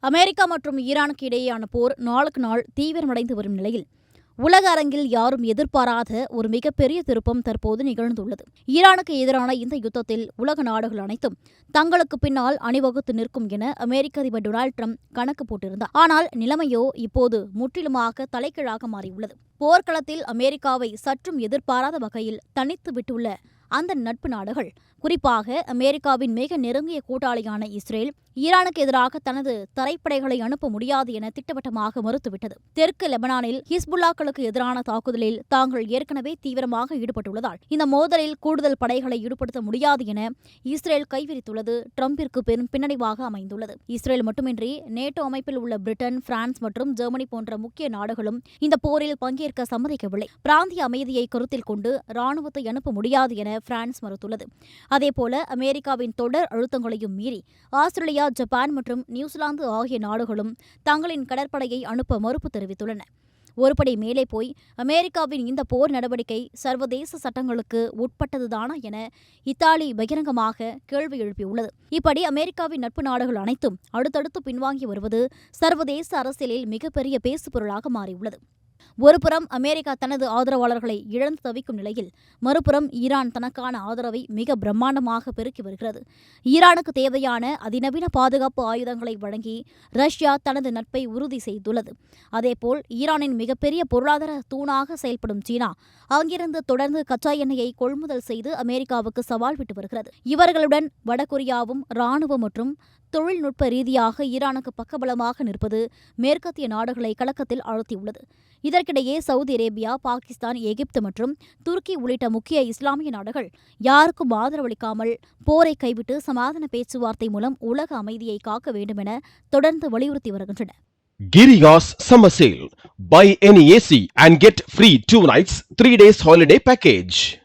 America மற்றும் ஈரானுக்கு இடையேயான போர் நாளுக்கு நாள் தீவிரமடைந்து வரும் நிலையில் உலக அரங்கில் யாரும் எதிர்பாராத ஒரு மிகப்பெரிய திருப்பம் தற்போது நிகழ்ந்துள்ளது. ஈரானுக்கு எதிரான இந்த யுத்தத்தில் உலக நாடுகள் அனைத்தும் தங்களுக்கு பின்னால் அணிவகுத்து நிற்கும் என அமெரிக்க அதிபர் டொனால்டு டிரம்ப் கணக்கு போட்டிருந்தார். ஆனால் நிலைமையோ இப்போது முற்றிலுமாக தலைகீழாக மாறியுள்ளது. போர்க்களத்தில் அமெரிக்காவை சற்றும் எதிர்பாராத வகையில் தனித்து விட்டுள்ள அந்த நட்பு நாடுகள், குறிப்பாக அமெரிக்காவின் மிக நெருங்கிய கூட்டாளியான இஸ்ரேல், ஈரானுக்கு எதிராக தனது தரைப்படைகளை அனுப்ப முடியாது என திட்டவட்டமாக மறுத்துவிட்டது. தெற்கு லெபனானில் ஹிஸ்புல்லாக்களுக்கு எதிரான தாக்குதலில் தாங்கள் ஏற்கனவே தீவிரமாக ஈடுபட்டுள்ளதால் இந்த மோதலில் கூடுதல் படைகளை ஈடுபடுத்த முடியாது என இஸ்ரேல் கைவிரித்துள்ளது டிரம்பிற்கு பெரும் பின்னடைவாக அமைந்துள்ளது. இஸ்ரேல் மட்டுமின்றி நேட்டோ அமைப்பில் உள்ள பிரிட்டன், பிரான்ஸ் மற்றும் ஜெர்மனி போன்ற முக்கிய நாடுகளும் இந்த போரில் பங்கேற்க சம்மதிக்கவில்லை. பிராந்திய அமைதியை கருத்தில் கொண்டு ராணுவத்தை அனுப்ப முடியாது என பிரான்ஸ் மறுத்துள்ளது. அதேபோல அமெரிக்காவின் தொடர் அழுத்தங்களையும் மீறி ஆஸ்திரேலியா, ஜப்பான் மற்றும் நியூசிலாந்து ஆகிய நாடுகளும் தங்களின் கடற்படையை அனுப்ப மறுப்பு தெரிவித்துள்ளன. ஒருபடி மேலே போய் அமெரிக்காவின் இந்த போர் நடவடிக்கை சர்வதேச சட்டங்களுக்கு உட்பட்டதுதானா என இத்தாலி பகிரங்கமாக கேள்வி எழுப்பியுள்ளது. இப்படி அமெரிக்காவின் நட்பு நாடுகள் அனைத்தும் அடுத்தடுத்து பின்வாங்கி வருவது சர்வதேச அரசியலில் மிகப்பெரிய பேசுபொருளாக மாறியுள்ளது. ஒருபுறம் அமெரிக்கா தனது ஆதரவாளர்களை இழந்து தவிக்கும் நிலையில், மறுபுறம் ஈரான் தனக்கான ஆதரவை மிக பிரம்மாண்டமாக பெருக்கி வருகிறது. ஈரானுக்கு தேவையான அதிநவீன பாதுகாப்பு ஆயுதங்களை வழங்கி ரஷ்யா தனது நட்பை உறுதி செய்துள்ளது. அதேபோல் ஈரானின் மிகப்பெரிய பொருளாதார தூணாக செயல்படும் சீனா அங்கிருந்து தொடர்ந்து கச்சா எண்ணெயை கொள்முதல் செய்து அமெரிக்காவுக்கு சவால் விட்டு வருகிறது. இவர்களுடன் வடகொரியாவும் இராணுவ மற்றும் தொழில்நுட்ப ரீதியாக ஈரானுக்கு பக்கபலமாக நிற்பது மேற்கத்திய நாடுகளை கலக்கத்தில் ஆழ்த்தியுள்ளது. இதற்கிடையே சவுதி அரேபியா, பாகிஸ்தான், எகிப்து மற்றும் துருக்கி உள்ளிட்ட முக்கிய இஸ்லாமிய நாடுகள் யாருக்கும் ஆதரவளிக்காமல் போரை கைவிட்டு சமாதான பேச்சுவார்த்தை மூலம் உலக அமைதியை காக்க வேண்டுமென தொடர்ந்து வலியுறுத்தி வருகின்றன. Giriya's Summer Sale. Buy any AC and get free 2 nights, 3 days holiday package.